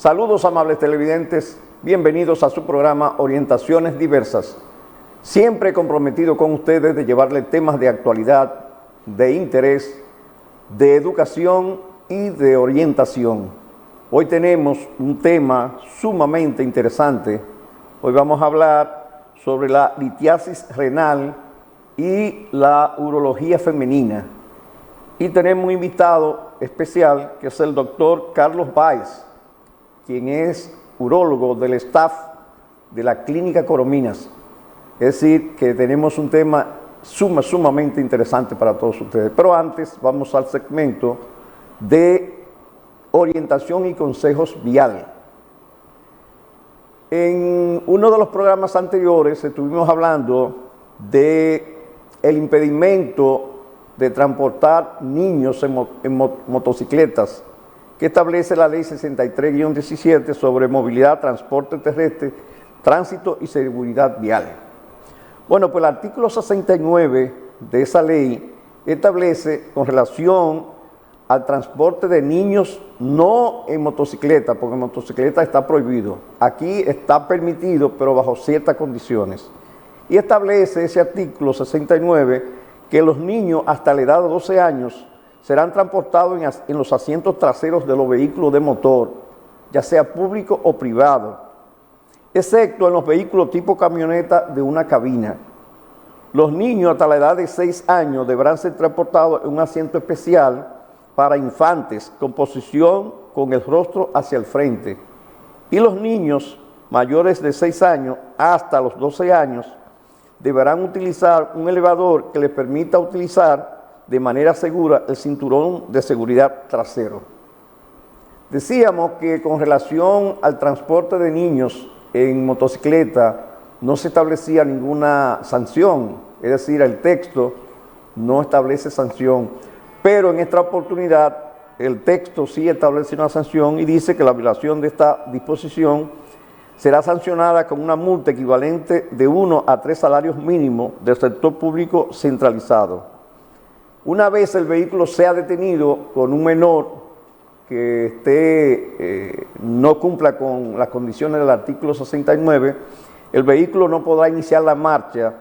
Saludos, amables televidentes, bienvenidos a su programa Orientaciones Diversas, siempre comprometido con ustedes de llevarle temas de actualidad, de interés, de educación y de orientación. Hoy tenemos un tema sumamente interesante. Hoy vamos a hablar sobre la litiasis renal y la urología femenina. Y tenemos un invitado especial que es el doctor Carlos Báez, quien es urólogo del staff de la Clínica Corominas. Es decir, que tenemos un tema sumamente interesante para todos ustedes. Pero antes vamos al segmento de orientación y consejos viales. En uno de los programas anteriores estuvimos hablando de el impedimento de transportar niños en motocicletas que establece la Ley 63-17 sobre movilidad, transporte terrestre, tránsito y seguridad vial. Bueno, pues el artículo 69 de esa ley establece con relación al transporte de niños no en motocicleta, porque en motocicleta está prohibido. Aquí está permitido, pero bajo ciertas condiciones. Y establece ese artículo 69 que los niños hasta la edad de 12 años serán transportados en los asientos traseros de los vehículos de motor, ya sea público o privado, excepto en los vehículos tipo camioneta de una cabina. Los niños hasta la edad de 6 años deberán ser transportados en un asiento especial para infantes con posición con el rostro hacia el frente. Y los niños mayores de 6 años hasta los 12 años deberán utilizar un elevador que les permita utilizar de manera segura el cinturón de seguridad trasero. Decíamos que con relación al transporte de niños en motocicleta no se establecía ninguna sanción, es decir, el texto no establece sanción, pero en esta oportunidad el texto sí establece una sanción y dice que la violación de esta disposición será sancionada con una multa equivalente de 1 a 3 salarios mínimos del sector público centralizado. Una vez el vehículo sea detenido con un menor que no cumpla con las condiciones del artículo 69, el vehículo no podrá iniciar la marcha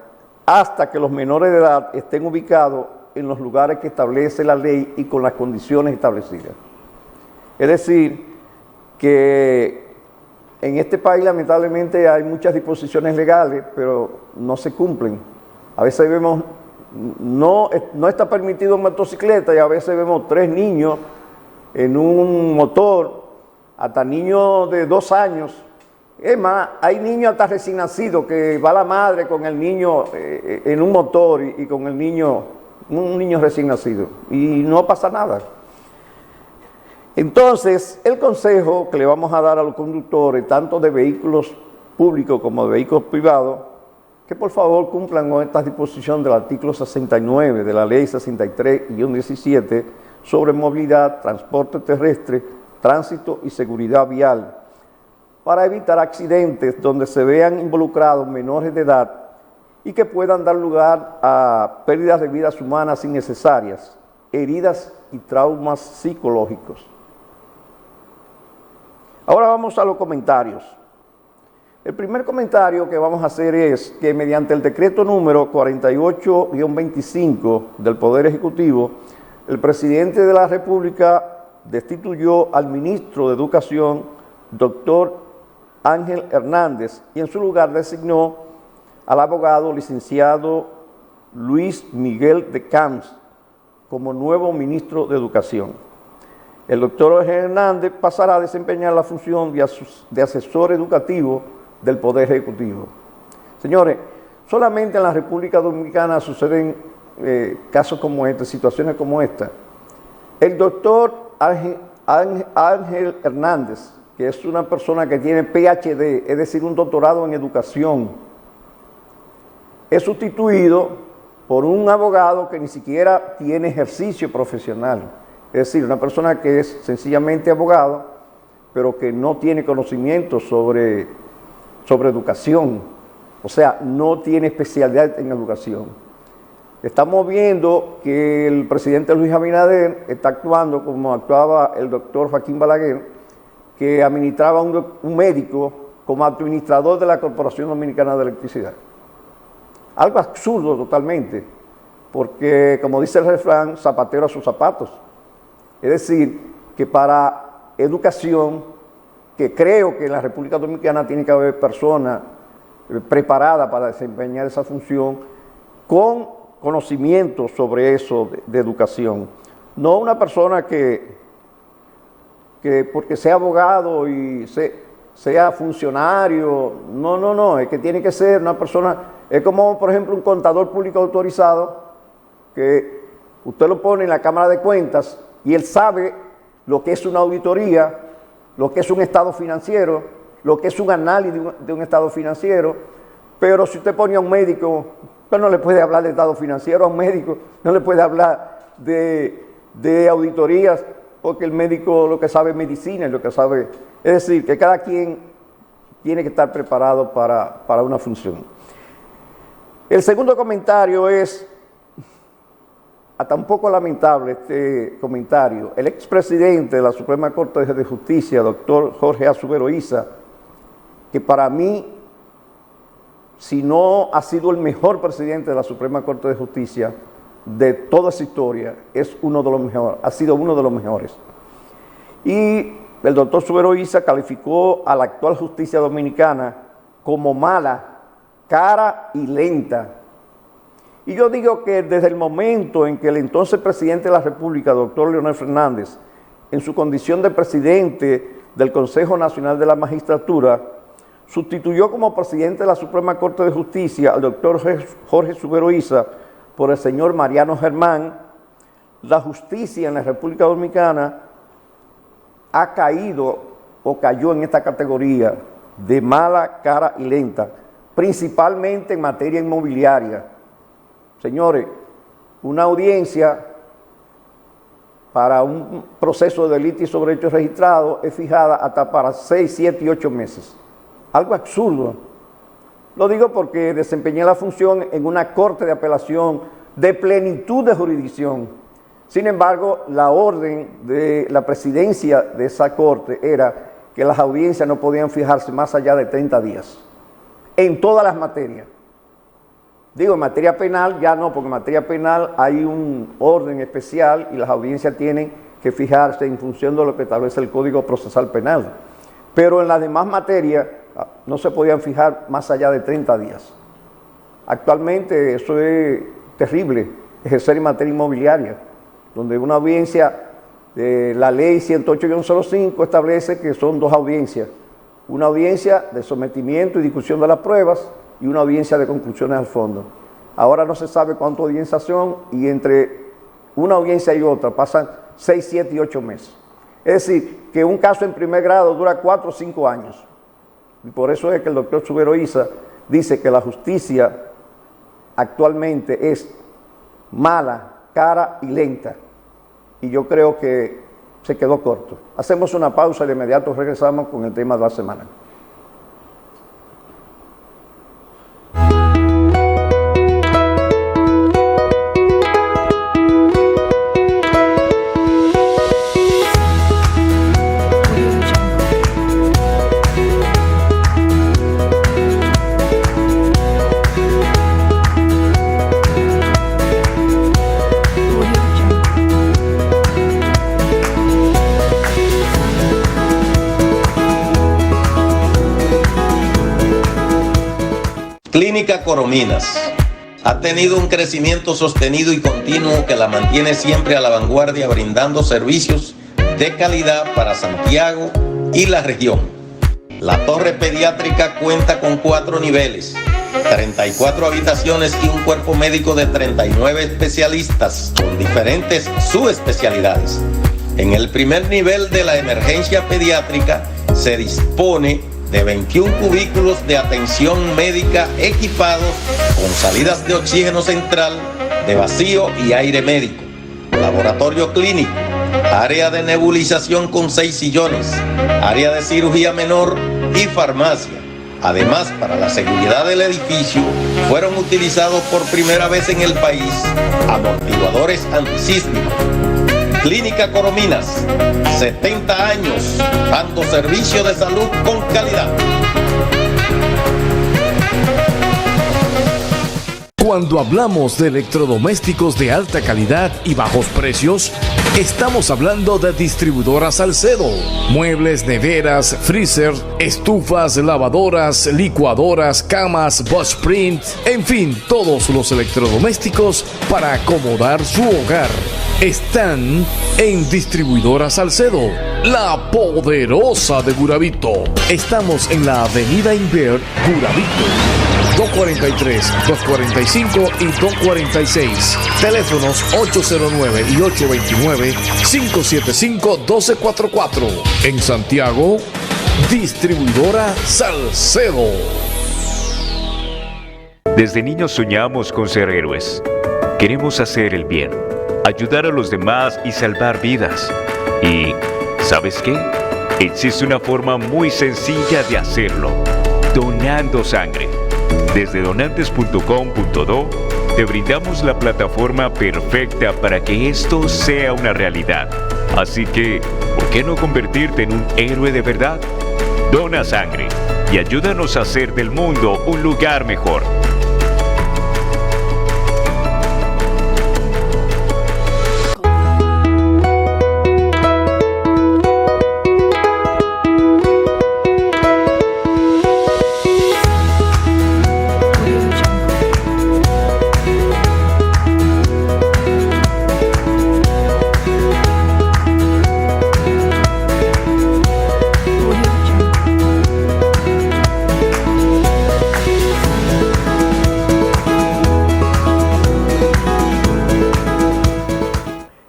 hasta que los menores de edad estén ubicados en los lugares que establece la ley y con las condiciones establecidas. Es decir, que en este país lamentablemente hay muchas disposiciones legales, pero no se cumplen. A veces vemos, no está permitido en motocicleta y a veces vemos 3 niños en un motor, hasta niños de 2 años. Es más, hay niños hasta recién nacidos que va la madre con el niño en un motor y con el niño, un niño recién nacido, y no pasa nada. Entonces, el consejo que le vamos a dar a los conductores, tanto de vehículos públicos como de vehículos privados, que por favor cumplan con esta disposición del artículo 69 de la Ley 63-17 sobre movilidad, transporte terrestre, tránsito y seguridad vial, para evitar accidentes donde se vean involucrados menores de edad y que puedan dar lugar a pérdidas de vidas humanas innecesarias, heridas y traumas psicológicos. Ahora vamos a los comentarios. El primer comentario que vamos a hacer es que mediante el decreto número 48-25 del Poder Ejecutivo, el presidente de la República destituyó al ministro de Educación, doctor Ángel Hernández, y en su lugar designó al abogado licenciado Luis Miguel de Camps como nuevo ministro de Educación. El doctor Hernández pasará a desempeñar la función de asesor educativo del Poder Ejecutivo. Señores, solamente en la República Dominicana suceden casos como este, situaciones como esta. El doctor Ángel Hernández, que es una persona que tiene PhD, es decir, un doctorado en educación, es sustituido por un abogado que ni siquiera tiene ejercicio profesional. Es decir, una persona que es sencillamente abogado, pero que no tiene conocimiento sobre educación, o sea, no tiene especialidad en educación. Estamos viendo que el presidente Luis Abinader está actuando como actuaba el doctor Joaquín Balaguer, que administraba un médico como administrador de la Corporación Dominicana de Electricidad. Algo absurdo totalmente, porque como dice el refrán, zapatero a sus zapatos. Es decir, que para educación, que creo que en la República Dominicana tiene que haber personas preparadas para desempeñar esa función, con conocimiento sobre eso de educación. No una persona que porque sea abogado y sea funcionario, no, es que tiene que ser una persona, es como por ejemplo un contador público autorizado, que usted lo pone en la Cámara de Cuentas y él sabe lo que es una auditoría, lo que es un estado financiero, lo que es un análisis de un estado financiero, pero si usted pone a un médico, usted no le puede hablar de estado financiero a un médico, no le puede hablar de auditorías, porque el médico lo que sabe es medicina, lo que sabe, es decir, que cada quien tiene que estar preparado para una función. El segundo comentario es, hasta un poco lamentable este comentario. El expresidente de la Suprema Corte de Justicia, doctor Jorge A. Subero Isa, que para mí, si no ha sido el mejor presidente de la Suprema Corte de Justicia de toda esa historia, es uno de los mejores, ha sido uno de los mejores. Y el doctor Subero Isa calificó a la actual justicia dominicana como mala, cara y lenta. Y yo digo que desde el momento en que el entonces presidente de la República, doctor Leonel Fernández, en su condición de presidente del Consejo Nacional de la Magistratura, sustituyó como presidente de la Suprema Corte de Justicia al doctor Jorge Subero Isa por el señor Mariano Germán, la justicia en la República Dominicana ha caído o cayó en esta categoría de mala, cara y lenta, principalmente en materia inmobiliaria. Señores, una audiencia para un proceso de litigio sobre hechos registrados es fijada hasta para 6, 7 y 8 meses. Algo absurdo. Lo digo porque desempeñé la función en una corte de apelación de plenitud de jurisdicción. Sin embargo, la orden de la presidencia de esa corte era que las audiencias no podían fijarse más allá de 30 días, en todas las materias. Digo, en materia penal ya no, porque en materia penal hay un orden especial y las audiencias tienen que fijarse en función de lo que establece el Código Procesal Penal. Pero en las demás materias no se podían fijar más allá de 30 días. Actualmente eso es terrible, ejercer en materia inmobiliaria, donde una audiencia, la ley 108-05 establece que son 2 audiencias. Una audiencia de sometimiento y discusión de las pruebas y una audiencia de conclusiones al fondo. Ahora no se sabe cuántas audiencias son y entre una audiencia y otra pasan 6, 7 y 8 meses. Es decir, que un caso en primer grado dura 4 o 5 años. Y por eso es que el doctor Subero Isa dice que la justicia actualmente es mala, cara y lenta. Y yo creo que se quedó corto. Hacemos una pausa y de inmediato regresamos con el tema de la semana. Clínica Corominas ha tenido un crecimiento sostenido y continuo que la mantiene siempre a la vanguardia, brindando servicios de calidad para Santiago y la región. La torre pediátrica cuenta con 4 niveles, 34 habitaciones y un cuerpo médico de 39 especialistas con diferentes subespecialidades. En el primer nivel de la emergencia pediátrica se dispone de 21 cubículos de atención médica equipados con salidas de oxígeno central, de vacío y aire médico, laboratorio clínico, área de nebulización con 6 sillones, área de cirugía menor y farmacia. Además, para la seguridad del edificio, fueron utilizados por primera vez en el país amortiguadores antisísmicos. Clínica Corominas, 70 años dando servicio de salud con calidad. Cuando hablamos de electrodomésticos de alta calidad y bajos precios, estamos hablando de Distribuidora Salcedo. Muebles, neveras, freezer, estufas, lavadoras, licuadoras, camas, Boschprint, en fin, todos los electrodomésticos para acomodar su hogar están en Distribuidora Salcedo, la poderosa de Guravito. Estamos en la avenida Inver, Guravito. 243, 245 y 246. Teléfonos 809 y 829-575-1244. En Santiago, Distribuidora Salcedo. Desde niños soñamos con ser héroes. Queremos hacer el bien, ayudar a los demás y salvar vidas. Y, ¿sabes qué? Existe una forma muy sencilla de hacerlo: donando sangre. Desde donantes.com.do te brindamos la plataforma perfecta para que esto sea una realidad. Así que, ¿por qué no convertirte en un héroe de verdad? Dona sangre y ayúdanos a hacer del mundo un lugar mejor.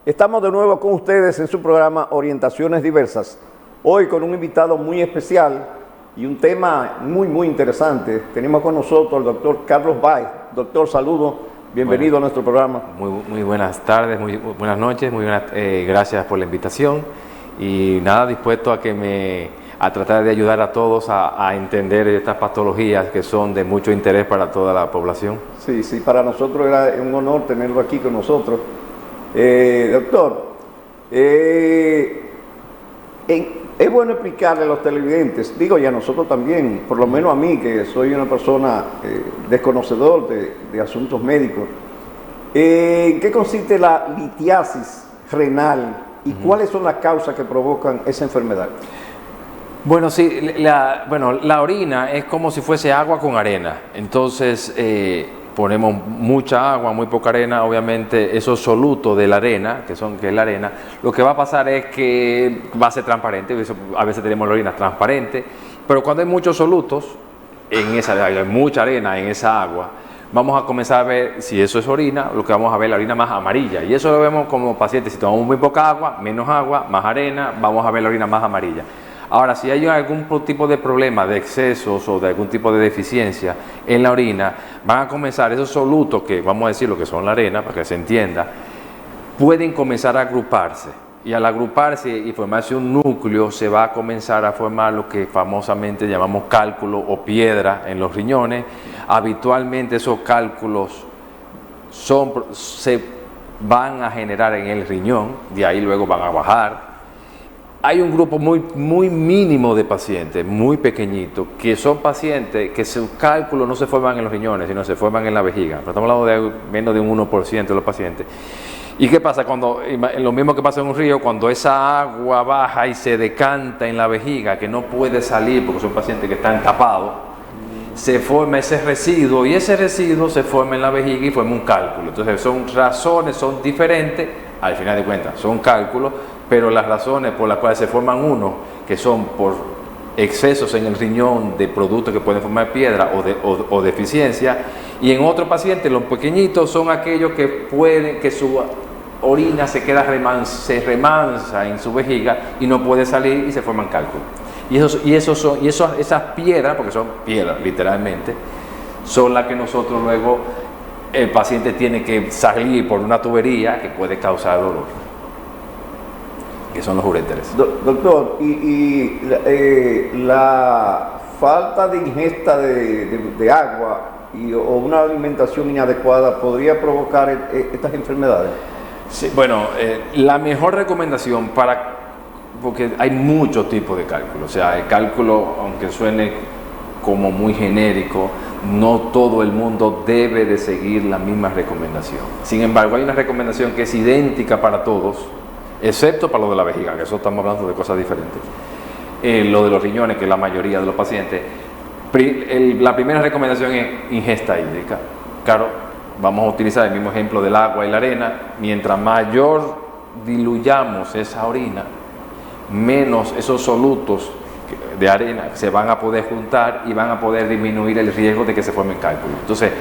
Estamos de nuevo con ustedes en su programa Orientaciones Diversas. Hoy con un invitado muy especial y un tema muy interesante. Tenemos con nosotros al doctor Carlos Báez. Doctor, saludo, bienvenido a nuestro programa. Muy buenas tardes, muy buenas noches, gracias por la invitación y nada, dispuesto a tratar de ayudar a todos a entender estas patologías que son de mucho interés para toda la población. Sí, para nosotros era un honor tenerlo aquí con nosotros. Doctor, es bueno explicarle a los televidentes, digo, y a nosotros también, por lo menos a mí, que soy una persona desconocedor de asuntos médicos, ¿en qué consiste la litiasis renal y cuáles son las causas que provocan esa enfermedad? Bueno, sí, la orina es como si fuese agua con arena, entonces ponemos mucha agua, muy poca arena, obviamente esos solutos de la arena, que es la arena, lo que va a pasar es que va a ser transparente, a veces tenemos la orina transparente, pero cuando hay muchos solutos, hay mucha arena en esa agua, vamos a comenzar a ver, si eso es orina, lo que vamos a ver la orina más amarilla, y eso lo vemos como pacientes, si tomamos muy poca agua, menos agua, más arena, vamos a ver la orina más amarilla. Ahora, si hay algún tipo de problema de excesos o de algún tipo de deficiencia en la orina, van a comenzar esos solutos, que vamos a decir lo que son la arena, para que se entienda, pueden comenzar a agruparse. Y al agruparse y formarse un núcleo, se va a comenzar a formar lo que famosamente llamamos cálculo o piedra en los riñones. Habitualmente esos cálculos se van a generar en el riñón, de ahí luego van a bajar. Hay un grupo muy mínimo de pacientes, muy pequeñitos, que son pacientes que sus cálculos no se forman en los riñones, sino se forman en la vejiga. Pero estamos hablando de menos de un 1% de los pacientes. ¿Y qué pasa? Lo mismo que pasa en un río, cuando esa agua baja y se decanta en la vejiga, que no puede salir porque son pacientes que están tapados, se forma ese residuo y ese residuo se forma en la vejiga y forma un cálculo. Entonces son diferentes, al final de cuentas son cálculos, pero las razones por las cuales se forman uno, que son por excesos en el riñón de productos que pueden formar piedra o deficiencia, y en otros pacientes los pequeñitos son aquellos que su orina se remansa en su vejiga y no puede salir y se forman cálculos. Esas piedras, porque son piedras literalmente, son las que nosotros luego el paciente tiene que salir por una tubería que puede causar dolor, que son los uréteres. Doctor, y la falta de ingesta de agua o una alimentación inadecuada podría provocar estas enfermedades. Sí, bueno, la mejor recomendación porque hay muchos tipos de cálculo, o sea, el cálculo, aunque suene como muy genérico, no todo el mundo debe de seguir la misma recomendación. Sin embargo, hay una recomendación que es idéntica para todos, excepto para lo de la vejiga, que eso estamos hablando de cosas diferentes. Lo de los riñones, que es la mayoría de los pacientes, la primera recomendación es ingesta hídrica. Claro, vamos a utilizar el mismo ejemplo del agua y la arena. Mientras mayor diluyamos esa orina, menos esos solutos de arena se van a poder juntar y van a poder disminuir el riesgo de que se formen cálculos. Entonces,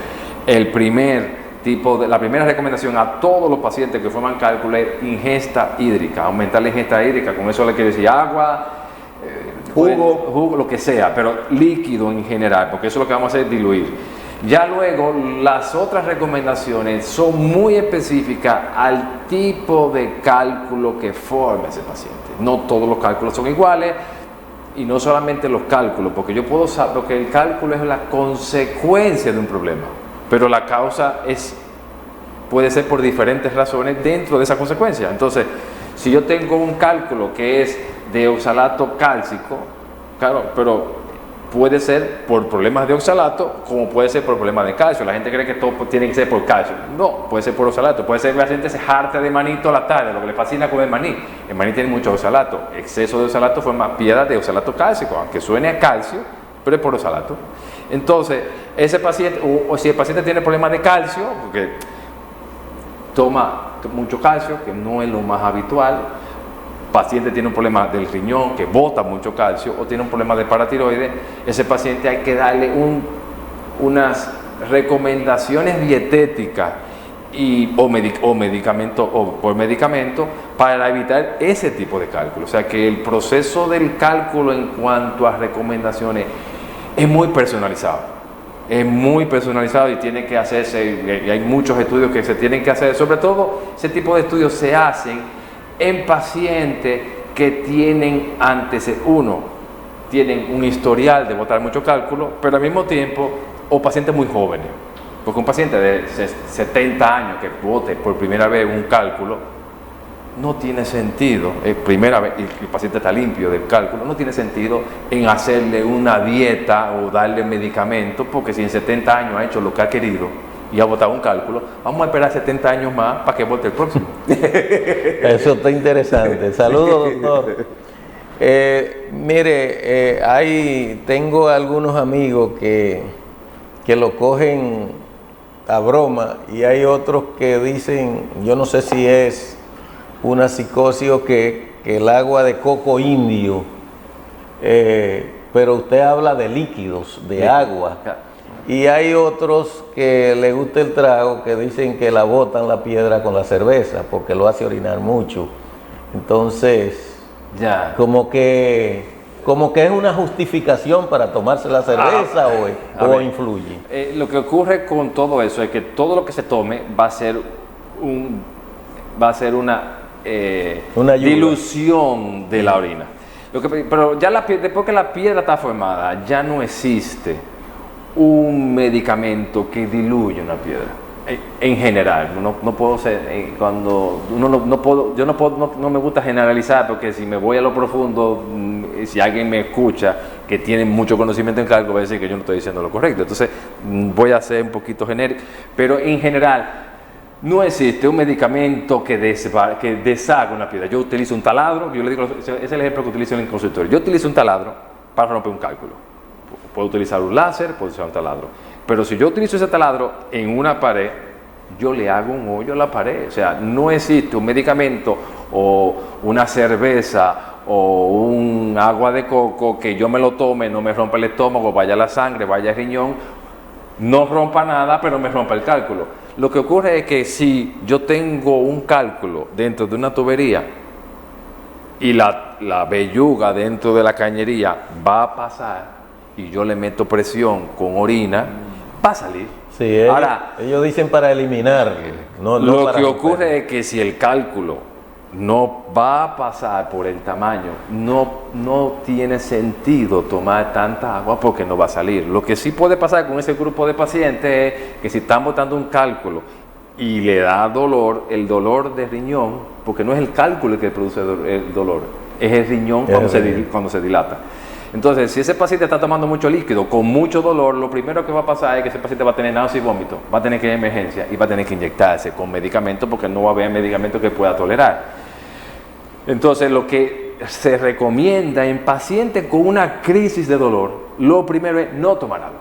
la primera recomendación a todos los pacientes que forman cálculos es ingesta hídrica, aumentar la ingesta hídrica. Con eso le quiero decir agua, jugo, lo que sea, pero líquido en general, porque eso es lo que vamos a hacer, diluir. Ya luego, las otras recomendaciones son muy específicas al tipo de cálculo que forma ese paciente. No todos los cálculos son iguales, y no solamente los cálculos, porque yo puedo saber, porque el cálculo es la consecuencia de un problema, pero la causa puede ser por diferentes razones dentro de esa consecuencia. Entonces, si yo tengo un cálculo que es de oxalato cálcico, claro, pero puede ser por problemas de oxalato, como puede ser por problemas de calcio. La gente cree que todo tiene que ser por calcio. No, puede ser por oxalato. Puede ser que la gente se jarte de maní toda la tarde, lo que le fascina comer maní. El maní tiene mucho oxalato. Exceso de oxalato forma piedra de oxalato cálcico, aunque suene a calcio, pero es por oxalato. Entonces, ese paciente, o si el paciente tiene problemas de calcio, porque toma mucho calcio, que no es lo más habitual, paciente tiene un problema del riñón que bota mucho calcio, o tiene un problema de paratiroides, ese paciente hay que darle unas recomendaciones dietéticas o por medicamento para evitar ese tipo de cálculo. O sea que el proceso del cálculo en cuanto a recomendaciones es muy personalizado. Es muy personalizado y tiene que hacerse, y hay muchos estudios que se tienen que hacer. Sobre todo, ese tipo de estudios se hacen en pacientes que tienen tienen un historial de botar mucho cálculo, pero al mismo tiempo, o pacientes muy jóvenes, porque un paciente de 70 años que bote por primera vez un cálculo, no tiene sentido, primera vez, y el paciente está limpio del cálculo, no tiene sentido en hacerle una dieta o darle medicamentos, porque si en 70 años ha hecho lo que ha querido y ha botado un cálculo, vamos a esperar 70 años más para que vote el próximo. Eso está interesante. Saludos, doctor. Tengo algunos amigos que lo cogen a broma, y hay otros que dicen, yo no sé si es una psicosis o que el agua de coco indio, pero usted habla de líquidos, de agua. Y hay otros que les gusta el trago, que dicen que la botan la piedra con la cerveza porque lo hace orinar mucho. Entonces, como que es una justificauna para tomarse la cerveza, o influye. Lo que ocurre con todo eso es que todo lo que se tome va a ser una dilución de la orina. Pero ya después que la piedra está formada, ya no existe un medicamento que diluye una piedra. En general, no puedo ser, cuando no me gusta generalizar, porque si me voy a lo profundo, si alguien me escucha que tiene mucho conocimiento en cálculo, va a decir que yo no estoy diciendo lo correcto. Entonces voy a ser un poquito genérico, pero en general no existe un medicamento que deshaga una piedra. Yo utilizo un taladro, yo le digo, ese es el ejemplo que utilizo en el consultorio. Yo utilizo un taladro para romper un cálculo. Puedo utilizar un láser, puedo utilizar un taladro. Pero si yo utilizo ese taladro en una pared, yo le hago un hoyo a la pared. O sea, no existe un medicamento o una cerveza o un agua de coco que yo me lo tome, no me rompa el estómago, vaya la sangre, vaya el riñón, no rompa nada, pero me rompa el cálculo. Lo que ocurre es que si yo tengo un cálculo dentro de una tubería y la belluga dentro de la cañería va a pasar, y yo le meto presión con orina, va a salir. Sí, ellos dicen para eliminar. Lo que ocurre es que si el cálculo no va a pasar por el tamaño, no tiene sentido tomar tanta agua porque no va a salir. Lo que sí puede pasar con ese grupo de pacientes es que si están botando un cálculo y le da dolor, el dolor de riñón, porque no es el cálculo el que produce el dolor, es el riñón cuando se dilata. Entonces, si ese paciente está tomando mucho líquido con mucho dolor, lo primero que va a pasar es que ese paciente va a tener náusea y vómito, va a tener que ir a emergencia y va a tener que inyectarse con medicamentos porque no va a haber medicamento que pueda tolerar. Entonces, lo que se recomienda en pacientes con una crisis de dolor, lo primero es no tomar agua.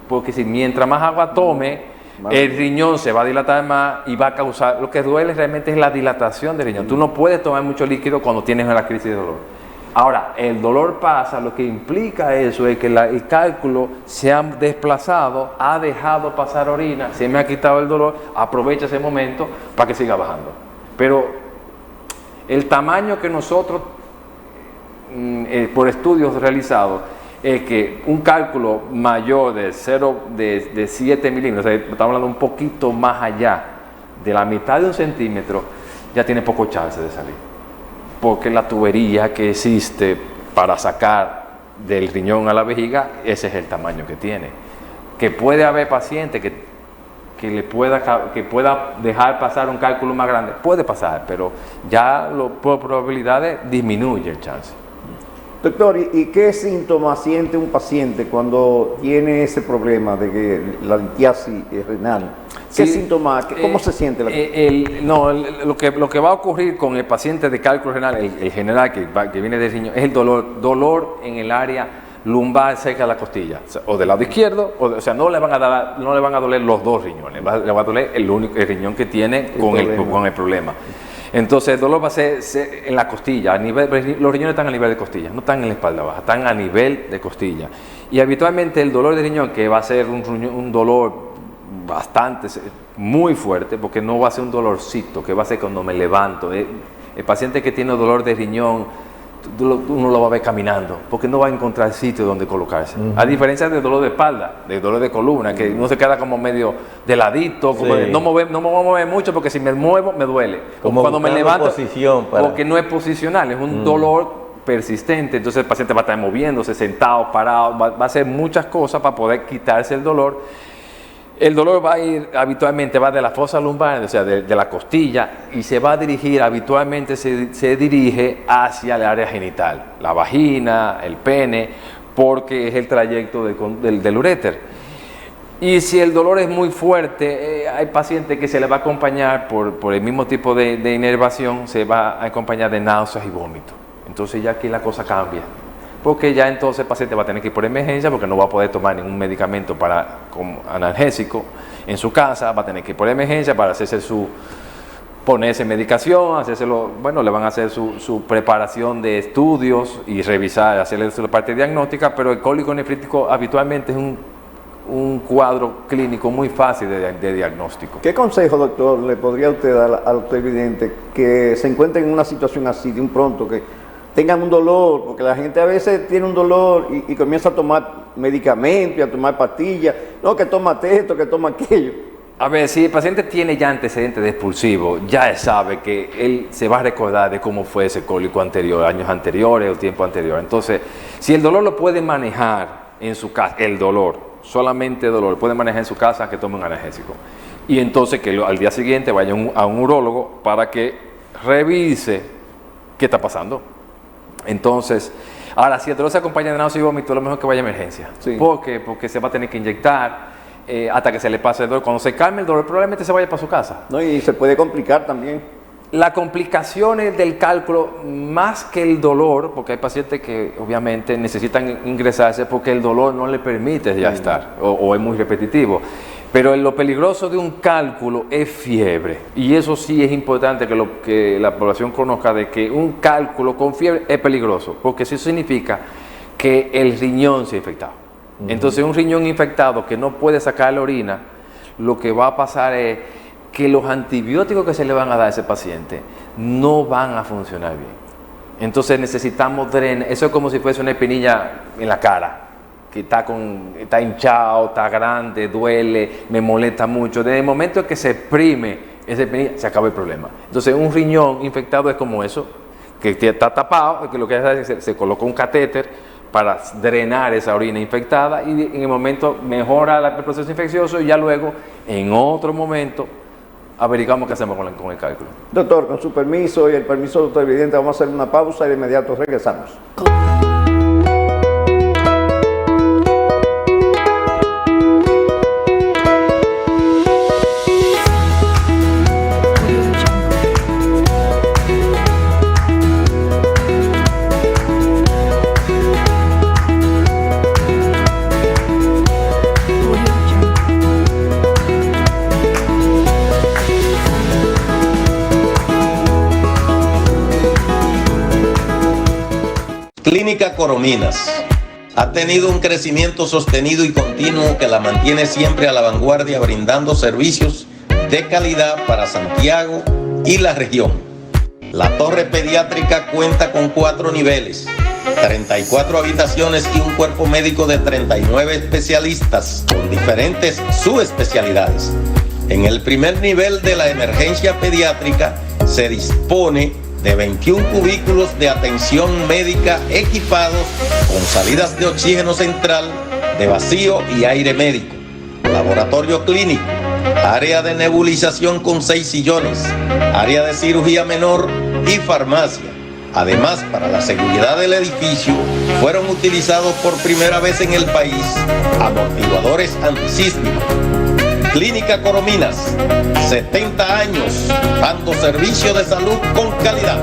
Porque si mientras más agua tome, el riñón se va a dilatar más y va a causar, lo que duele realmente es la dilatación del riñón. Tú no puedes tomar mucho líquido cuando tienes una crisis de dolor. Ahora, el dolor pasa, lo que implica eso es que el cálculo se ha desplazado, ha dejado pasar orina, se me ha quitado el dolor, aprovecha ese momento para que siga bajando. Pero el tamaño que nosotros, por estudios realizados, es que un cálculo mayor de 7 milímetros, o sea, estamos hablando un poquito más allá de la mitad de un centímetro, ya tiene poco chance de salir. Porque la tubería que existe para sacar del riñón a la vejiga, ese es el tamaño que tiene. Que puede haber pacientes que pueda dejar pasar un cálculo más grande, puede pasar, pero ya por probabilidades disminuye el chance. Doctor, ¿y qué síntomas siente un paciente cuando tiene ese problema de que la litiasis renal? ¿Qué síntomas? ¿Cómo se siente? Lo que va a ocurrir con el paciente de cálculo renal, el general que viene del riñón, es el dolor en el área lumbar cerca de la costilla, o del lado izquierdo, o sea, no le van a doler los dos riñones, le va a doler el riñón que tiene con el problema. Entonces el dolor va a ser en la costilla, los riñones están a nivel de costilla, no están en la espalda baja, están a nivel de costilla. Y habitualmente el dolor de riñón, que va a ser un dolor muy fuerte, porque no va a ser un dolorcito, que va a ser cuando me levanto. El paciente que tiene dolor de riñón, uno lo va a ver caminando, porque no va a encontrar sitio donde colocarse. A diferencia del dolor de espalda, del dolor de columna, que uno se queda como medio de ladito, como no me voy a mover mucho, porque si me muevo me duele. Como cuando me levanto, porque no es posicional, es un dolor persistente, entonces el paciente va a estar moviéndose, sentado, parado, va a hacer muchas cosas para poder quitarse el dolor. El dolor va a ir, habitualmente va de la fosa lumbar, o sea, de la costilla, y se va a dirigir, habitualmente se dirige hacia el área genital, la vagina, el pene, porque es el trayecto del uréter. Y si el dolor es muy fuerte, hay pacientes que se le va a acompañar, por el mismo tipo de inervación, se va a acompañar de náuseas y vómitos. Entonces ya aquí la cosa cambia. Porque ya entonces el paciente va a tener que ir por emergencia porque no va a poder tomar ningún medicamento como analgésico en su casa, va a tener que ir por emergencia para ponerse medicación, le van a hacer su preparación de estudios y revisar, hacerle la parte diagnóstica, pero el cólico nefrítico habitualmente es un cuadro clínico muy fácil de diagnóstico. ¿Qué consejo, doctor, le podría usted dar al televidente que se encuentre en una situación así de un pronto, que tengan un dolor, porque la gente a veces tiene un dolor y comienza a tomar medicamentos y a tomar pastillas, no, que toma esto, que toma aquello? A ver, si el paciente tiene ya antecedentes de expulsivo, ya él sabe que él se va a recordar de cómo fue ese cólico anterior, años anteriores o tiempo anterior. Entonces, si el dolor lo puede manejar en su casa, solamente dolor, puede manejar en su casa, que tome un analgésico. Y entonces que al día siguiente vaya a un urólogo para que revise qué está pasando. Entonces, ahora, si el dolor se acompaña de náusea y vómito, lo mejor es que vaya a emergencia. Sí. ¿Por qué? Porque se va a tener que inyectar hasta que se le pase el dolor. Cuando se calme el dolor, probablemente se vaya para su casa. No, y se puede complicar también. Las complicaciones del cálculo, más que el dolor, porque hay pacientes que obviamente necesitan ingresarse porque el dolor no le permite ya estar, o es muy repetitivo. Pero lo peligroso de un cálculo es fiebre, y eso sí es importante que la población conozca, de que un cálculo con fiebre es peligroso, porque eso significa que el riñón se ha infectado. Entonces un riñón infectado que no puede sacar la orina, lo que va a pasar es que los antibióticos que se le van a dar a ese paciente no van a funcionar bien. Entonces necesitamos drenar. Eso es como si fuese una espinilla en la cara, que está hinchado, está grande, duele, me molesta mucho. Desde el momento en que se exprime esa espinilla, se acaba el problema. Entonces un riñón infectado es como eso, que está tapado, que lo que hace es que se coloca un catéter para drenar esa orina infectada, y en el momento mejora el proceso infeccioso, y ya luego en otro momento averiguamos qué hacemos con el cálculo. Doctor, con su permiso y el permiso del doctor Vidente, vamos a hacer una pausa y de inmediato regresamos. Clínica Corominas ha tenido un crecimiento sostenido y continuo que la mantiene siempre a la vanguardia, brindando servicios de calidad para Santiago y la región. La torre pediátrica cuenta con 4 niveles, 34 habitaciones y un cuerpo médico de 39 especialistas con diferentes subespecialidades. En el primer nivel de la emergencia pediátrica se dispone de 21 cubículos de atención médica equipados con salidas de oxígeno central, de vacío y aire médico, laboratorio clínico, área de nebulización con 6 sillones, área de cirugía menor y farmacia. Además, para la seguridad del edificio, fueron utilizados por primera vez en el país amortiguadores antisísmicos. Clínica Corominas, 70 años, dando servicio de salud con calidad.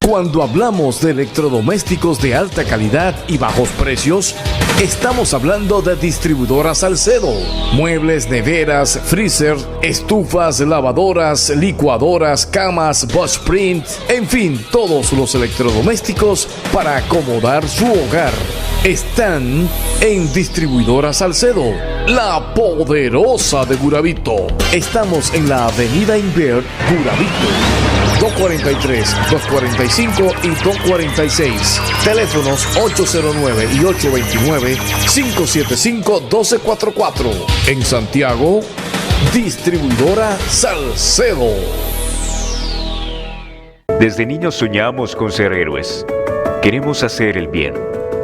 Cuando hablamos de electrodomésticos de alta calidad y bajos precios, estamos hablando de Distribuidora Salcedo. Muebles, neveras, freezer, estufas, lavadoras, licuadoras, camas, bushprint, en fin, todos los electrodomésticos para acomodar su hogar están en Distribuidora Salcedo, la poderosa de Guravito. Estamos en la avenida Inver, Guravito. 243, 245 y 246. Teléfonos 809 y 829-575-1244. En Santiago, Distribuidora Salcedo. Desde niños soñamos con ser héroes. Queremos hacer el bien,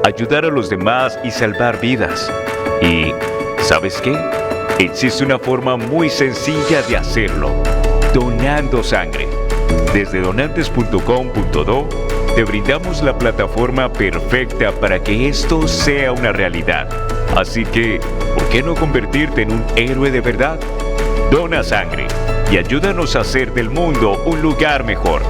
ayudar a los demás y salvar vidas. Y, ¿sabes qué? Existe una forma muy sencilla de hacerlo: donando sangre. Desde donantes.com.do te brindamos la plataforma perfecta para que esto sea una realidad. Así que, ¿por qué no convertirte en un héroe de verdad? Dona sangre y ayúdanos a hacer del mundo un lugar mejor.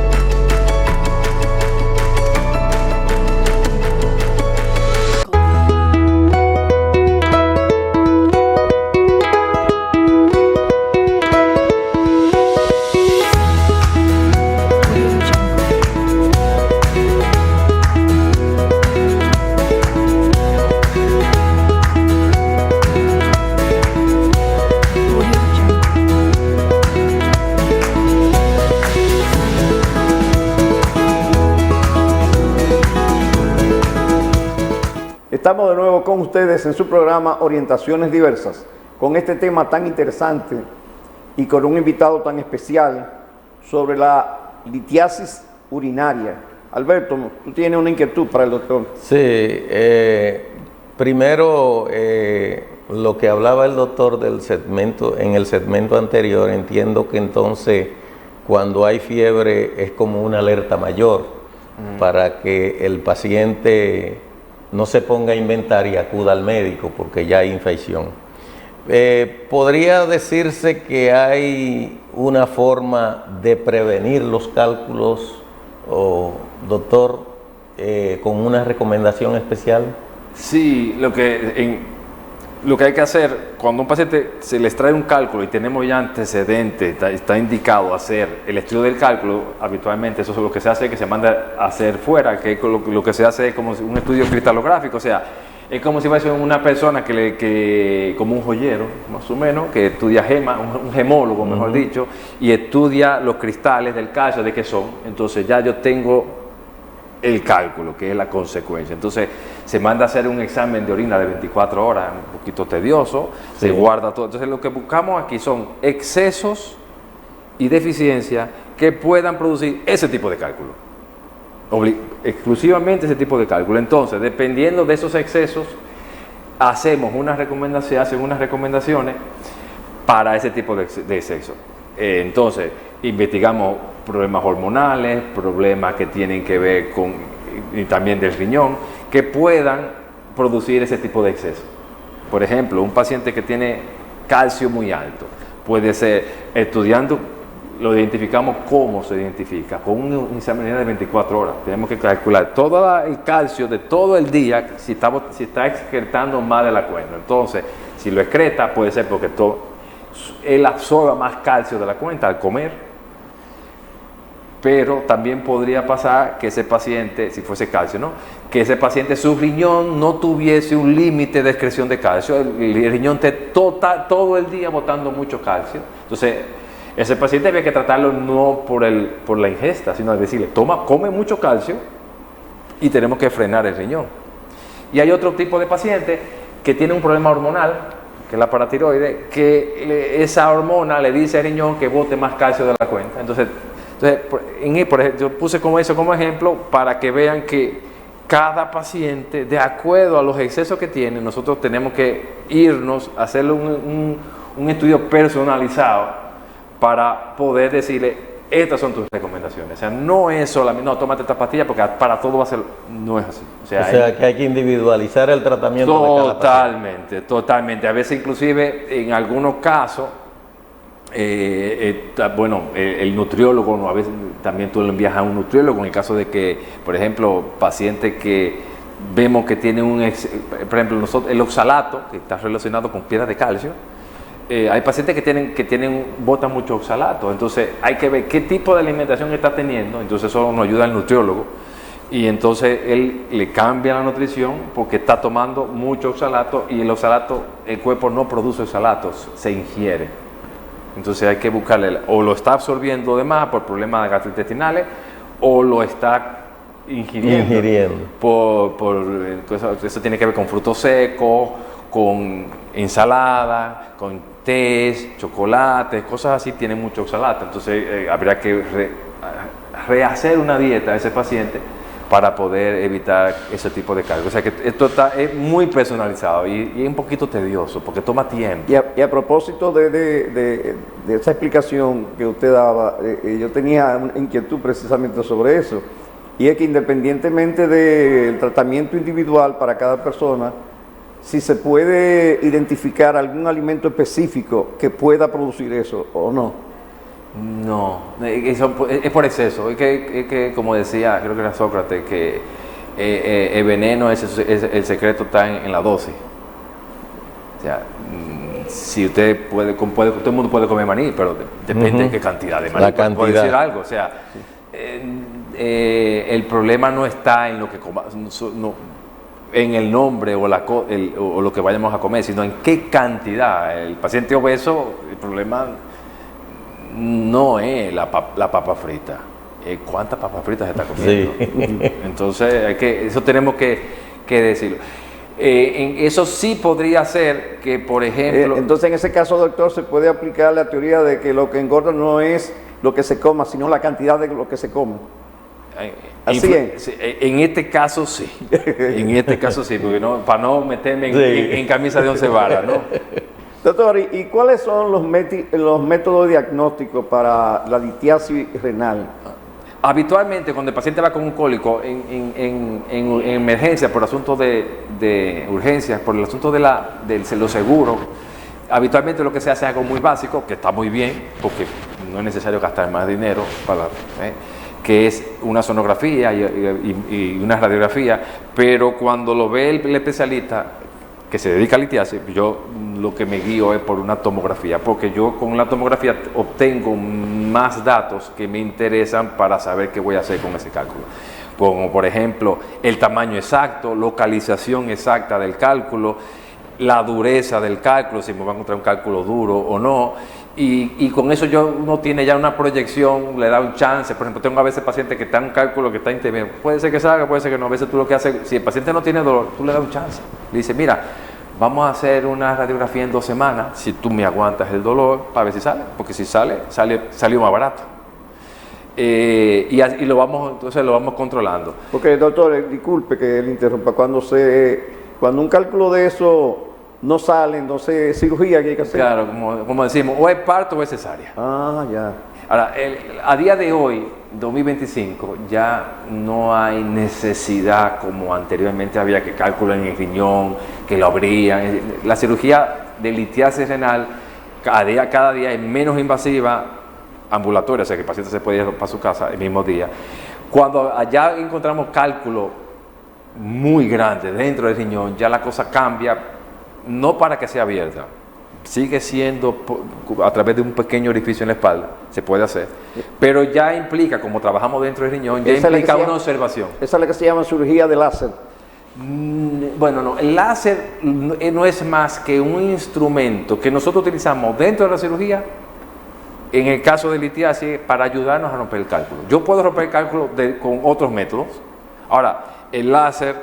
Estamos de nuevo con ustedes en su programa Orientaciones Diversas, con este tema tan interesante y con un invitado tan especial sobre la litiasis urinaria. Alberto, tú tienes una inquietud para el doctor. Sí, primero lo que hablaba el doctor del segmento, en el segmento anterior, entiendo que entonces cuando hay fiebre es como una alerta mayor para que el paciente no se ponga a inventar y acuda al médico porque ya hay infección. ¿Podría decirse que hay una forma de prevenir los cálculos, doctor, con una recomendación especial? Sí, lo que hay que hacer cuando a un paciente se les trae un cálculo y tenemos ya antecedentes, está indicado hacer el estudio del cálculo. Habitualmente eso es lo que se hace, que se manda a hacer fuera, que lo que se hace es como un estudio cristalográfico, o sea, es como si fuese una persona como un joyero, más o menos, que estudia un gemólogo, mejor dicho, y estudia los cristales del calcio, de qué son. Entonces ya yo tengo el cálculo, que es la consecuencia. Entonces se manda a hacer un examen de orina de 24 horas, un poquito tedioso, sí. Se guarda todo. Entonces lo que buscamos aquí son excesos y deficiencias que puedan producir ese tipo de cálculo. Exclusivamente ese tipo de cálculo. Entonces, dependiendo de esos excesos, hacen unas recomendaciones para ese tipo de sexo. Entonces, investigamos problemas hormonales, problemas que tienen que ver con, y también del riñón, que puedan producir ese tipo de exceso. Por ejemplo, un paciente que tiene calcio muy alto, puede ser, estudiando, lo identificamos cómo se identifica, con un examen de 24 horas. Tenemos que calcular todo el calcio de todo el día, si está excretando más de la cuenta. Entonces, si lo excreta, puede ser porque él absorba más calcio de la cuenta al comer. Pero también podría pasar que ese paciente, si fuese calcio, ¿no?, que ese paciente, su riñón no tuviese un límite de excreción de calcio, el riñón esté todo el día botando mucho calcio. Entonces, ese paciente había que tratarlo no por la ingesta, sino decirle, come mucho calcio y tenemos que frenar el riñón. Y hay otro tipo de paciente que tiene un problema hormonal, que es la paratiroide, que esa hormona le dice al riñón que bote más calcio de la cuenta. Entonces por ejemplo, yo puse eso como ejemplo para que vean que cada paciente, de acuerdo a los excesos que tiene, nosotros tenemos que irnos a hacerle un estudio personalizado para poder decirle, estas son tus recomendaciones. O sea, no es solamente, no, tómate esta pastilla porque para todo va a ser, no es así. O sea, que hay que individualizar el tratamiento de cada paciente. Totalmente. A veces inclusive, en algunos casos, el nutriólogo, ¿no? A veces también tú lo envías a un nutriólogo en el caso de que, por ejemplo, pacientes que vemos que tienen por ejemplo, el oxalato, que está relacionado con piedras de calcio, hay pacientes que botan mucho oxalato. Entonces hay que ver qué tipo de alimentación está teniendo. Entonces eso nos ayuda el nutriólogo, y entonces él le cambia la nutrición porque está tomando mucho oxalato, y el oxalato, el cuerpo no produce oxalatos, se ingiere. Entonces hay que buscarle, o lo está absorbiendo de más por problemas gastrointestinales, o lo está ingiriendo. Eso tiene que ver con frutos secos, con ensalada, con tés, chocolates, cosas así, tienen mucho oxalato. Entonces habría que rehacer una dieta a ese paciente para poder evitar ese tipo de cargos. O sea que esto es muy personalizado y es un poquito tedioso porque toma tiempo. Y a propósito de esa explicación que usted daba, yo tenía una inquietud precisamente sobre eso, y es que independientemente del tratamiento individual para cada persona, si se puede identificar algún alimento específico que pueda producir eso o no. No, eso es por exceso. Es que como decía, creo que era Sócrates, que el veneno, el secreto está en la dosis. O sea, si usted puede, todo el mundo puede comer maní, pero depende de qué cantidad de maní. La cantidad. Puede decir algo, o sea, el problema no está en lo que coma, en el nombre o lo que vayamos a comer, sino en qué cantidad. El paciente obeso, el problema no es la papa frita, es cuántas papas fritas se está comiendo. Sí. Entonces eso tenemos que decirlo. Eso sí podría ser que, por ejemplo... entonces, en ese caso, doctor, se puede aplicar la teoría de que lo que engorda no es lo que se coma, sino la cantidad de lo que se come. Así es. En este caso sí. En este caso sí, porque para no meterme en camisa de 11 varas, ¿no? Doctor, ¿y cuáles son los métodos diagnósticos para la litiasis renal? Habitualmente, cuando el paciente va con un cólico en emergencia por asunto de urgencias, por el asunto de los seguros, habitualmente lo que se hace es algo muy básico, que está muy bien, porque no es necesario gastar más dinero, que es una sonografía y una radiografía, pero cuando lo ve el especialista que se dedica a litiasis, yo lo que me guío es por una tomografía, porque yo con la tomografía obtengo más datos que me interesan para saber qué voy a hacer con ese cálculo. Como por ejemplo, el tamaño exacto, localización exacta del cálculo, la dureza del cálculo, si me va a encontrar un cálculo duro o no, y con eso uno tiene ya una proyección, le da un chance. Por ejemplo, tengo a veces pacientes que están un cálculo que está intermedio, puede ser que salga, puede ser que no. A veces tú lo que haces, si el paciente no tiene dolor, tú le das un chance, le dices, mira, vamos a hacer una radiografía en 2 semanas, si tú me aguantas el dolor, para ver si sale, porque si salió más barato. Y lo vamos controlando. Porque, doctor, disculpe que le interrumpa, cuando se Cuando un cálculo de eso no sale, entonces cirugía que hay que hacer. Claro, como decimos, o es parto o es cesárea. Ah, ya. Ahora, a día de hoy, 2025, ya no hay necesidad como anteriormente había, que cálculo en el riñón, que lo abrían. La cirugía de litiasis renal cada día es menos invasiva, ambulatoria, o sea que el paciente se puede ir para su casa el mismo día. Cuando allá encontramos cálculo muy grande dentro del riñón, ya la cosa cambia, no para que sea abierta, sigue siendo a través de un pequeño orificio en la espalda, se puede hacer, pero ya implica, como trabajamos dentro del riñón, ya implica una observación. Esa es la que se llama cirugía de láser. Bueno, no, el láser no es más que un instrumento que nosotros utilizamos dentro de la cirugía, en el caso de litiasis, para ayudarnos a romper el cálculo. Yo puedo romper el cálculo con otros métodos. Ahora, el láser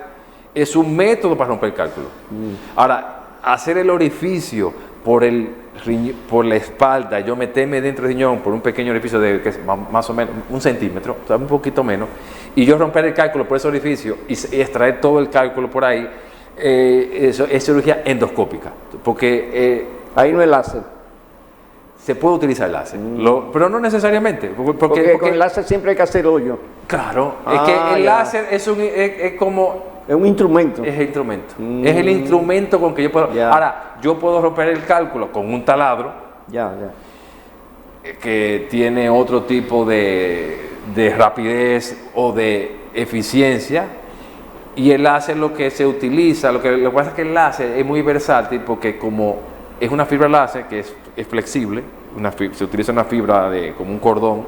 es un método para romper el cálculo. Ahora, hacer el orificio por la espalda, yo meterme dentro del riñón por un pequeño orificio de que es más o menos 1 centímetro, o sea, un poquito menos, y yo romper el cálculo por ese orificio y extraer todo el cálculo por ahí, eso es cirugía endoscópica, porque ahí no es láser. se puede utilizar el láser, pero no necesariamente, Porque con el láser siempre hay que hacer hoyo. Claro, es que el láser es como... Es un instrumento. Es el instrumento. Es el instrumento con que yo puedo... Ya. Ahora, yo puedo romper el cálculo con un taladro Ya. que tiene otro tipo de rapidez o de eficiencia, y el láser lo que se utiliza, lo que pasa es que el láser es muy versátil porque como es una fibra láser que es flexible, se utiliza una fibra como un cordón,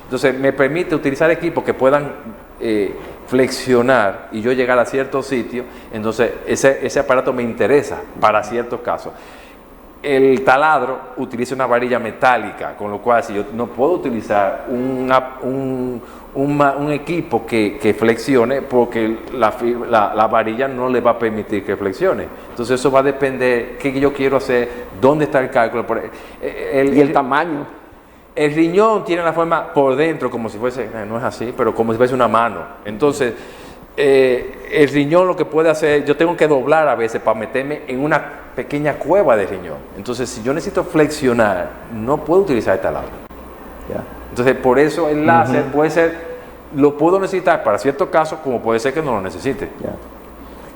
entonces me permite utilizar equipos que puedan flexionar y yo llegar a ciertos sitios, entonces ese aparato me interesa para ciertos casos. El taladro utiliza una varilla metálica, con lo cual si yo no puedo utilizar un equipo que flexione, porque la varilla no le va a permitir que flexione. Entonces eso va a depender qué yo quiero hacer, dónde está el cálculo. Y el tamaño. El riñón tiene la forma por dentro, como si fuese, no es así, pero como si fuese una mano. Entonces, el riñón lo que puede hacer, yo tengo que doblar a veces para meterme en una pequeña cueva de riñón. Entonces, si yo necesito flexionar, no puedo utilizar el taladro. Ya. Entonces, por eso el láser puede ser, lo puedo necesitar para ciertos casos, como puede ser que no lo necesite. Ya.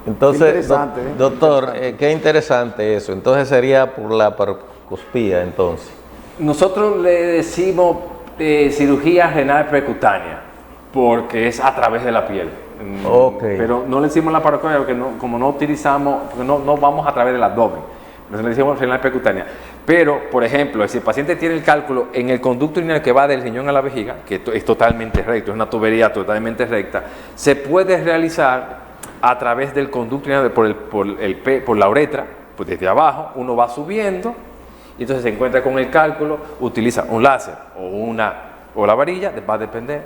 Entonces, Interesante, doctor, qué interesante eso. Entonces sería por la paroscopía, entonces. Nosotros le decimos cirugía renal percutánea, porque es a través de la piel. Okay. Pero no le decimos la paroscopia porque como no utilizamos, porque no vamos a través del abdomen. Entonces le decimos renal percutánea. Pero, por ejemplo, si el paciente tiene el cálculo en el conducto urinario que va del riñón a la vejiga, que es totalmente recto, es una tubería totalmente recta, se puede realizar a través del conducto urinario por la uretra, pues desde abajo uno va subiendo. Y entonces se encuentra con el cálculo, utiliza un láser o la varilla, va a depender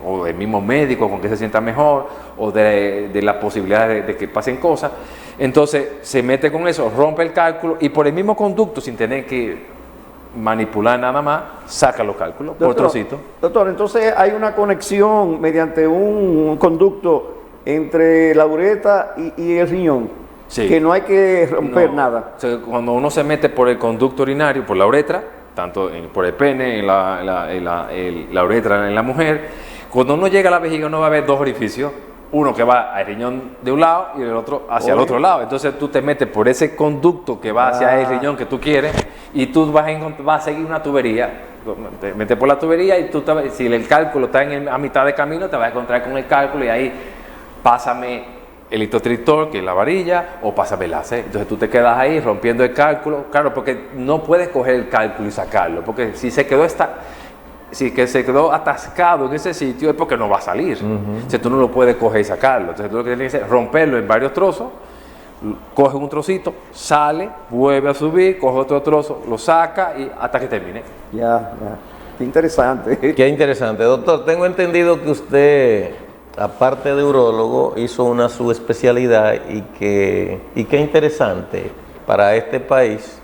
o del mismo médico con que se sienta mejor, o de la posibilidad de que pasen cosas. Entonces se mete con eso, rompe el cálculo y por el mismo conducto, sin tener que manipular nada más, saca los cálculos por trocito. Doctor, entonces hay una conexión mediante un conducto entre la uretra y el riñón. Sí. Que no hay que romper nada. O sea, cuando uno se mete por el conducto urinario, por la uretra, tanto por el pene, en la uretra en la mujer, cuando uno llega a la vejiga uno va a ver dos orificios, uno que va al riñón de un lado y el otro hacia el otro lado. Entonces tú te metes por ese conducto que va hacia el riñón que tú quieres y tú vas a seguir una tubería. Te metes por la tubería y si el cálculo está a mitad de camino, te vas a encontrar con el cálculo y ahí pásame el histotrictor, que es la varilla, o pásame el láser. Entonces tú te quedas ahí rompiendo el cálculo, claro, porque no puedes coger el cálculo y sacarlo, porque si se quedó atascado en ese sitio es porque no va a salir. O sea, tú no lo puedes coger y sacarlo. Entonces tú lo que tienes que hacer es romperlo en varios trozos, coge un trocito, sale, vuelve a subir, coge otro trozo, lo saca y hasta que termine. Ya. Qué interesante. Qué interesante. Doctor, tengo entendido que usted, aparte de urólogo, hizo una subespecialidad y qué interesante para este país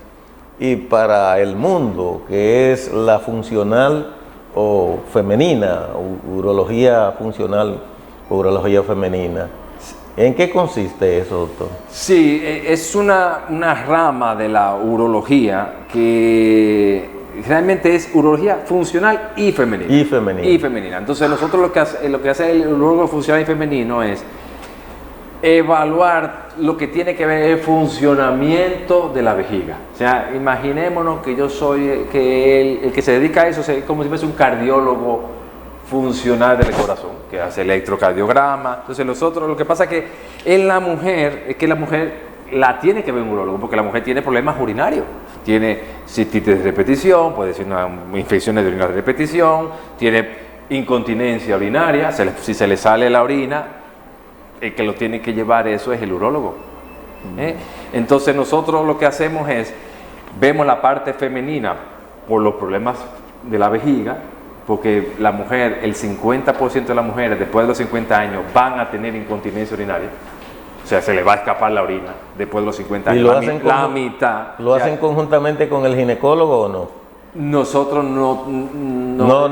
y para el mundo, que es la funcional o femenina, urología funcional o urología femenina. ¿En qué consiste eso, doctor? Sí, es una rama de la urología que realmente es urología funcional y femenina. Y femenina. Entonces nosotros lo que hace el urólogo funcional y femenino es evaluar lo que tiene que ver el funcionamiento de la vejiga. O sea, imaginémonos que yo soy, que el que se dedica a eso es como si fuese un cardiólogo funcional del corazón, que hace electrocardiograma. Entonces nosotros, lo que pasa es que en la mujer, es que la mujer la tiene que ver un urólogo, porque la mujer tiene problemas urinarios, tiene cistitis de repetición, puede ser una infección de orina de repetición, tiene incontinencia urinaria, si se le sale la orina, el que lo tiene que llevar eso es el urólogo. Entonces nosotros lo que hacemos es, vemos la parte femenina por los problemas de la vejiga, porque la mujer, el 50% de las mujeres después de los 50 años van a tener incontinencia urinaria, o sea, se le va a escapar la orina después de los 50 años, la mitad. ¿Lo hacen conjuntamente con el ginecólogo o no? Nosotros no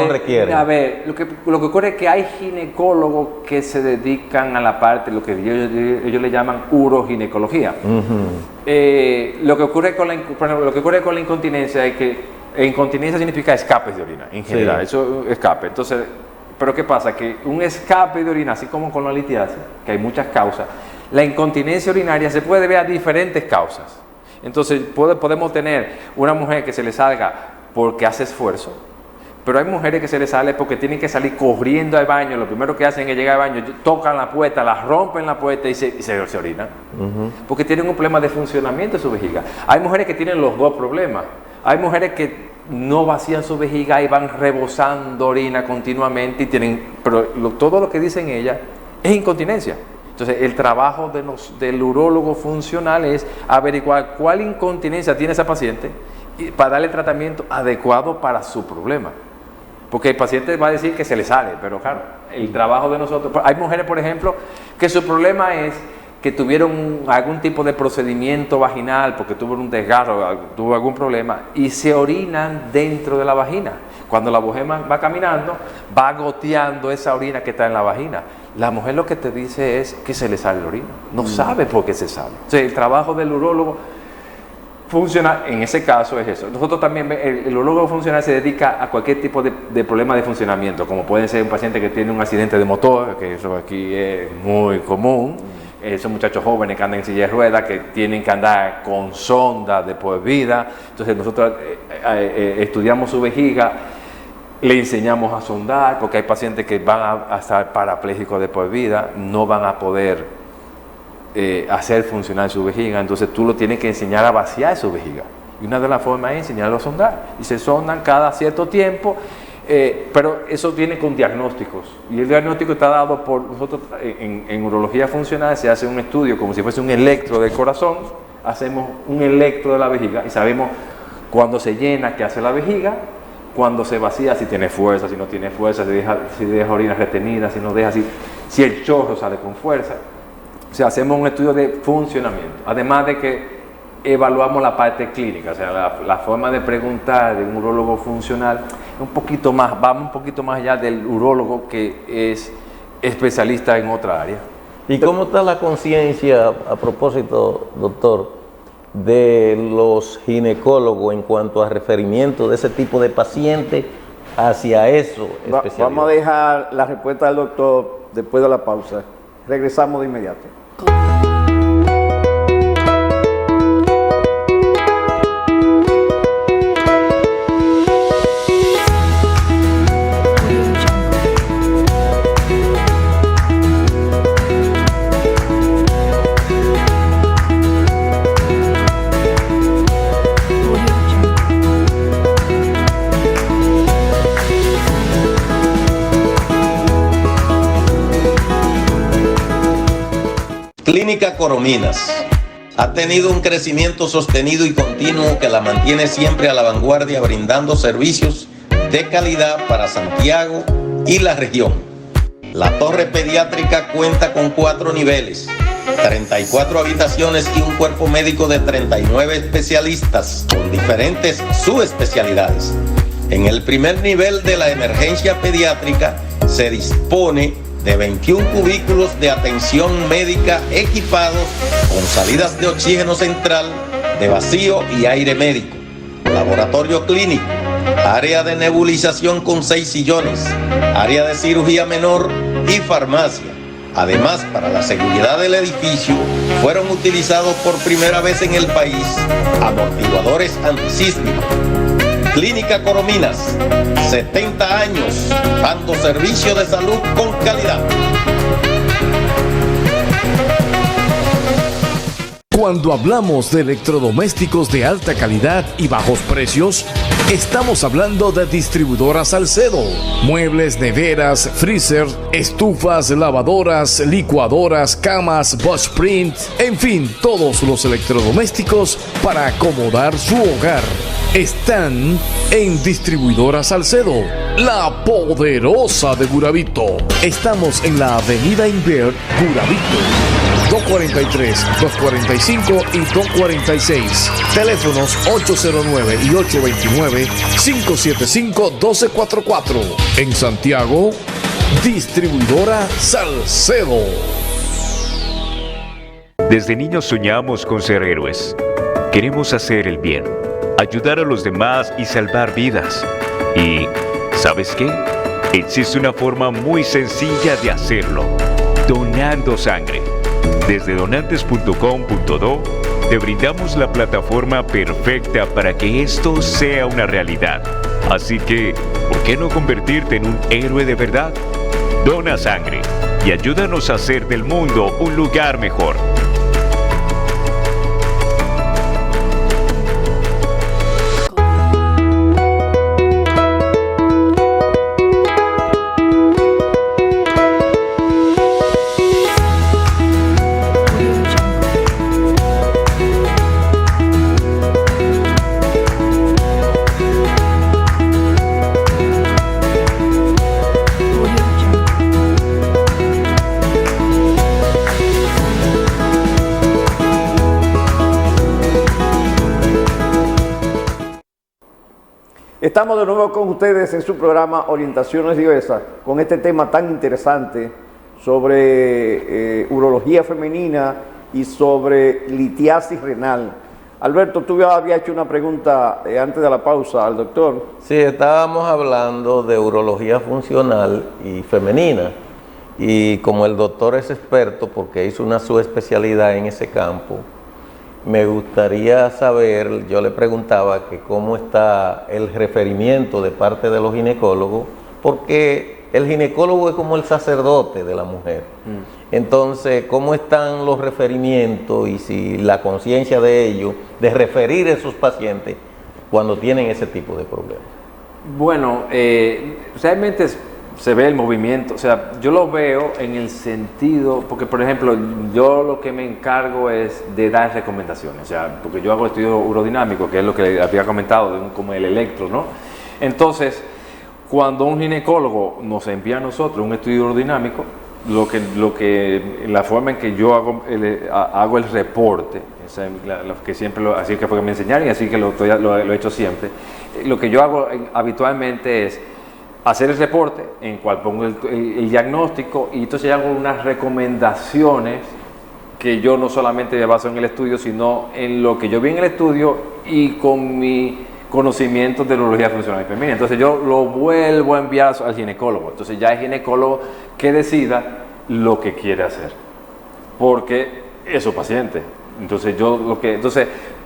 requieren. A ver, lo que ocurre es que hay ginecólogos que se dedican a la parte, lo que ellos le llaman uroginecología. Lo que ocurre con la incontinencia es que incontinencia significa escapes de orina, en general, sí. Eso escape. Entonces, pero ¿qué pasa? Que un escape de orina, así como con la litiasis, que hay muchas causas, la incontinencia urinaria se puede ver a diferentes causas. Entonces podemos tener una mujer que se le salga porque hace esfuerzo, pero hay mujeres que se les sale porque tienen que salir corriendo al baño, lo primero que hacen es llegar al baño, tocan la puerta, la rompen la puerta y se orinan, porque tienen un problema de funcionamiento de su vejiga. Hay mujeres que tienen los dos problemas, hay mujeres que no vacían su vejiga y van rebosando orina continuamente, pero todo lo que dicen ellas es incontinencia. Entonces, el trabajo del urólogo funcional es averiguar cuál incontinencia tiene esa paciente y para darle tratamiento adecuado para su problema. Porque el paciente va a decir que se le sale, pero claro, el trabajo de nosotros... Hay mujeres, por ejemplo, que su problema es que tuvieron algún tipo de procedimiento vaginal porque tuvo un desgarro, tuvo algún problema y se orinan dentro de la vagina. Cuando la mujer va caminando, va goteando esa orina que está en la vagina. La mujer lo que te dice es que se le sale la orina, no sabe por qué se sale. O sea, el trabajo del urólogo funcional, en ese caso es eso. Nosotros también, el urólogo funcional se dedica a cualquier tipo de problema de funcionamiento, como puede ser un paciente que tiene un accidente de motor, que eso aquí es muy común. Son muchachos jóvenes que andan en silla de ruedas, que tienen que andar con sonda de por vida. Entonces nosotros estudiamos su vejiga, le enseñamos a sondar, porque hay pacientes que van a estar parapléjicos de por vida, no van a poder hacer funcionar su vejiga, entonces tú lo tienes que enseñar a vaciar su vejiga. Y una de las formas es enseñarlo a sondar. Y se sondan cada cierto tiempo, pero eso viene con diagnósticos. Y el diagnóstico está dado por nosotros en urología funcional, se hace un estudio como si fuese un electro del corazón, hacemos un electro de la vejiga y sabemos cuándo se llena, qué hace la vejiga, cuando se vacía, si tiene fuerza, si no tiene fuerza, si deja orina retenida, si no deja, si el chorro sale con fuerza. O sea, hacemos un estudio de funcionamiento, además de que evaluamos la parte clínica, o sea, la forma de preguntar de un urólogo funcional un poquito más, vamos un poquito más allá del urólogo que es especialista en otra área. ¿Y cómo está la conciencia, a propósito, doctor, de los ginecólogos en cuanto a referimiento de ese tipo de paciente hacia eso? Vamos a dejar la respuesta del doctor después de la pausa. Regresamos de inmediato. Clínica Corominas ha tenido un crecimiento sostenido y continuo que la mantiene siempre a la vanguardia, brindando servicios de calidad para Santiago y la región. La torre pediátrica cuenta con 4 niveles, 34 habitaciones y un cuerpo médico de 39 especialistas con diferentes subespecialidades. En el primer nivel de la emergencia pediátrica se dispone de 21 cubículos de atención médica equipados con salidas de oxígeno central, de vacío y aire médico, laboratorio clínico, área de nebulización con 6 sillones, área de cirugía menor y farmacia. Además, para la seguridad del edificio, fueron utilizados por primera vez en el país amortiguadores antisísmicos. Clínica Corominas, 70 años, dando servicio de salud con calidad. Cuando hablamos de electrodomésticos de alta calidad y bajos precios, estamos hablando de Distribuidora Salcedo. Muebles, neveras, freezer, estufas, lavadoras, licuadoras, camas, Boschprint, en fin, todos los electrodomésticos para acomodar su hogar están en Distribuidora Salcedo, la poderosa de Guravito. Estamos en la avenida Inver, Guravito. 243, 245 y 246. Teléfonos 809 y 829-575-1244. En Santiago, Distribuidora Salcedo. Desde niños soñamos con ser héroes. Queremos hacer el bien, ayudar a los demás y salvar vidas. Y, ¿sabes qué? Existe una forma muy sencilla de hacerlo: donando sangre. Desde donantes.com.do te brindamos la plataforma perfecta para que esto sea una realidad. Así que, ¿por qué no convertirte en un héroe de verdad? Dona sangre y ayúdanos a hacer del mundo un lugar mejor. Estamos de nuevo con ustedes en su programa Orientaciones Diversas, con este tema tan interesante sobre urología femenina y sobre litiasis renal. Alberto, tú habías hecho una pregunta antes de la pausa al doctor. Sí, estábamos hablando de urología funcional y femenina, y como el doctor es experto porque hizo una subespecialidad en ese campo, me gustaría saber, yo le preguntaba que cómo está el referimiento de parte de los ginecólogos, porque el ginecólogo es como el sacerdote de la mujer. Entonces, ¿cómo están los referimientos y si la conciencia de ellos de referir a esos pacientes cuando tienen ese tipo de problemas? Bueno, realmente se ve el movimiento, o sea, yo lo veo en el sentido, porque por ejemplo, yo lo que me encargo es de dar recomendaciones, o sea, porque yo hago estudio urodinámico, que es lo que le había comentado, como el electro, ¿no? Entonces, cuando un ginecólogo nos envía a nosotros un estudio urodinámico, la forma en que yo hago el reporte, que siempre así que fue que me enseñaron y así que lo he hecho siempre, lo que yo hago habitualmente es hacer el reporte en cual pongo el diagnóstico, y entonces hago unas recomendaciones que yo no solamente me baso en el estudio, sino en lo que yo vi en el estudio y con mi conocimiento de urología funcional y femenina. Entonces yo lo vuelvo a enviar al ginecólogo. Entonces ya el ginecólogo que decida lo que quiere hacer, porque es su paciente. Entonces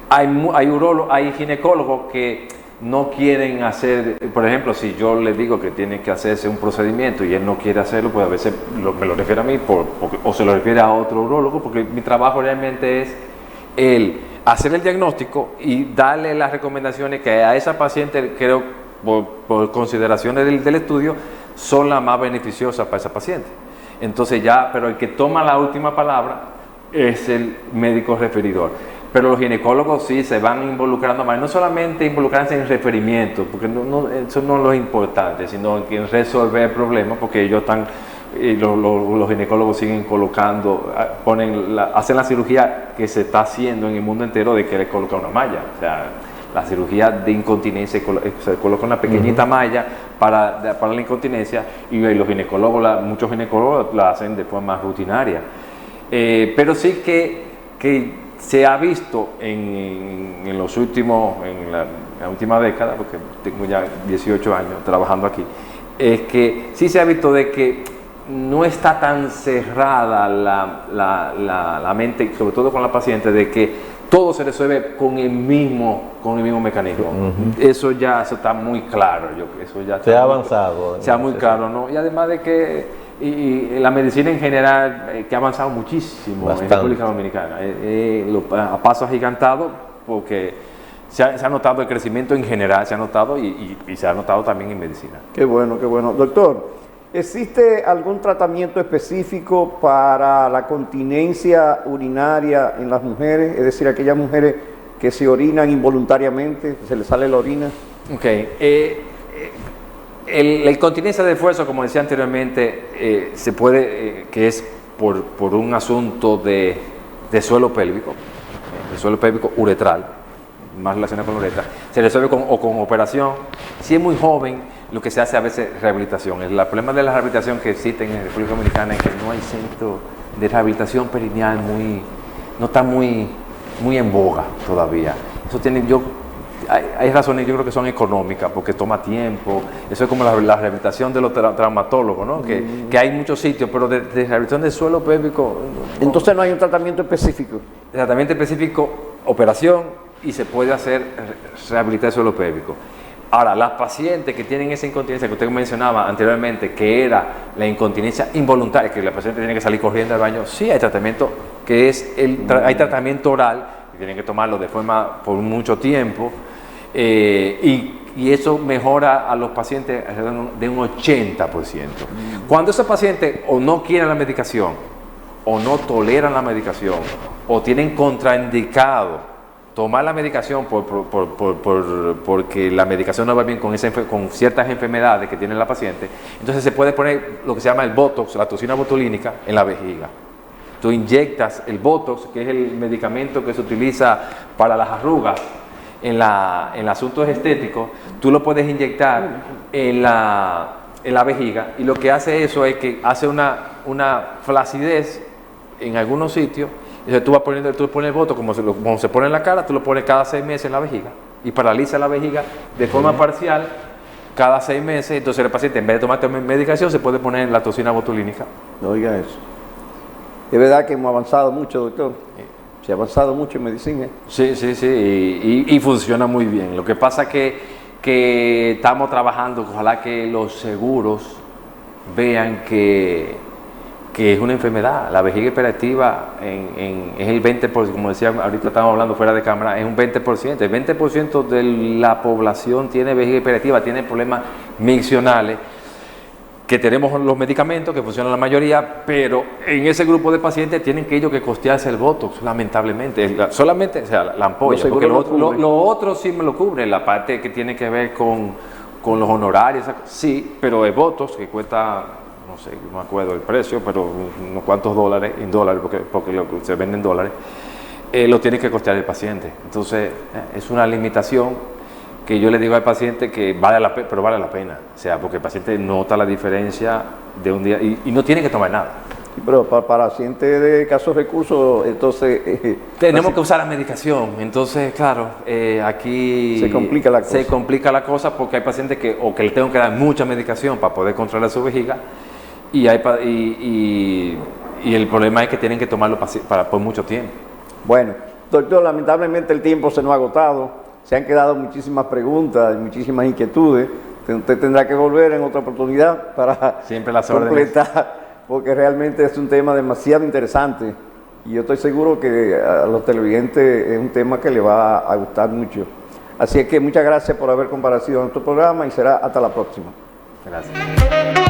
hay ginecólogos que no quieren hacer, por ejemplo, si yo le digo que tiene que hacerse un procedimiento y él no quiere hacerlo, pues a veces me lo refiere a mí o se lo refiere a otro urólogo, porque mi trabajo realmente es el hacer el diagnóstico y darle las recomendaciones que a esa paciente, creo, por consideraciones del estudio, son las más beneficiosas para esa paciente. Entonces pero el que toma la última palabra es el médico referidor. Pero los ginecólogos sí se van involucrando más, no solamente involucrarse en referimientos, porque eso no es lo importante, sino en resolver problemas, porque ellos están, los ginecólogos siguen colocando, hacen la cirugía que se está haciendo en el mundo entero de querer colocar una malla. O sea, la cirugía de incontinencia, se coloca una pequeñita malla para la incontinencia, y los ginecólogos, muchos ginecólogos la hacen de forma rutinaria. Pero sí que se ha visto en la última década, porque tengo ya 18 años trabajando aquí, es que sí se ha visto de que no está tan cerrada la mente, sobre todo con la paciente, de que todo se resuelve con el mismo mecanismo. Eso está muy claro. Eso ya se ha avanzado. Se ha muy claro, ¿no? Y además de que la medicina en general, que ha avanzado muchísimo en República Dominicana, a pasos agigantados, porque se ha notado el crecimiento en general, se ha notado y se ha notado también en medicina. Qué bueno, qué bueno. Doctor, ¿existe algún tratamiento específico para la continencia urinaria en las mujeres? Es decir, aquellas mujeres que se orinan involuntariamente, que se les sale la orina. Ok. La incontinencia de esfuerzo, como decía anteriormente, se puede, que es por un asunto de suelo pélvico uretral, más relacionado con la uretra, se resuelve con operación. Si es muy joven, lo que se hace a veces rehabilitación. El problema de la rehabilitación que existe en República Dominicana es que no hay centro de rehabilitación perineal no está muy en boga todavía. Eso hay razones, yo creo que son económicas, porque toma tiempo. Eso es como la rehabilitación de los traumatólogos, ¿no? Que hay muchos sitios, pero de rehabilitación del suelo pélvico. Entonces no hay un tratamiento específico. Tratamiento específico, operación, y se puede hacer rehabilitar el suelo pélvico. Ahora, las pacientes que tienen esa incontinencia que usted mencionaba anteriormente, que era la incontinencia involuntaria, que la paciente tiene que salir corriendo al baño, sí hay tratamiento, que es hay tratamiento oral, que tienen que tomarlo de forma por mucho tiempo, y eso mejora a los pacientes de un 80%. Cuando esos pacientes o no quieren la medicación, o no toleran la medicación, o tienen contraindicado tomar la medicación porque la medicación no va bien con ciertas enfermedades que tiene la paciente, entonces se puede poner lo que se llama el Botox, la toxina botulínica, en la vejiga. Tú inyectas el Botox, que es el medicamento que se utiliza para las arrugas en asuntos estéticos. Tú lo puedes inyectar en la vejiga, y lo que hace eso es que hace una flacidez en algunos sitios. Entonces tú pones el Botox como se pone en la cara, tú lo pones cada 6 meses en la vejiga y paraliza la vejiga de forma parcial cada 6 meses. Entonces el paciente, en vez de tomar medicación, se puede poner la toxina botulínica. No oiga eso. Es verdad que hemos avanzado mucho, doctor. Se ha avanzado mucho en medicina. Sí, y funciona muy bien. Lo que pasa es que estamos trabajando, ojalá que los seguros vean que es una enfermedad. La vejiga hiperactiva es el 20%, como decía, ahorita estábamos hablando fuera de cámara, es un 20%. El 20% de la población tiene vejiga hiperactiva, tiene problemas miccionales, que tenemos los medicamentos, que funcionan la mayoría, pero en ese grupo de pacientes tienen que ellos que costearse el Botox, lamentablemente. Solamente, o sea, la ampolla, porque lo otro sí me lo cubre, la parte que tiene que ver con los honorarios, sí, pero el Botox, que cuesta, no sé, no me acuerdo el precio, pero unos cuantos dólares, en dólares, porque se vende en dólares, lo tiene que costear el paciente. Entonces, es una limitación que yo le digo al paciente que vale la pena, o sea, porque el paciente nota la diferencia de un día y no tiene que tomar nada. Sí, pero para pacientes de escasos recursos, entonces... tenemos que usar la medicación. Entonces, claro, aquí... Se complica la cosa. Se complica la cosa porque hay pacientes que le tengo que dar mucha medicación para poder controlar su vejiga y el problema es que tienen que tomarlo por mucho tiempo. Bueno, doctor, lamentablemente el tiempo se nos ha agotado. Se han quedado muchísimas preguntas, muchísimas inquietudes. Usted tendrá que volver en otra oportunidad para siempre las completar, porque realmente es un tema demasiado interesante y yo estoy seguro que a los televidentes es un tema que le va a gustar mucho. Así es que muchas gracias por haber comparecido en nuestro programa y será hasta la próxima. Gracias.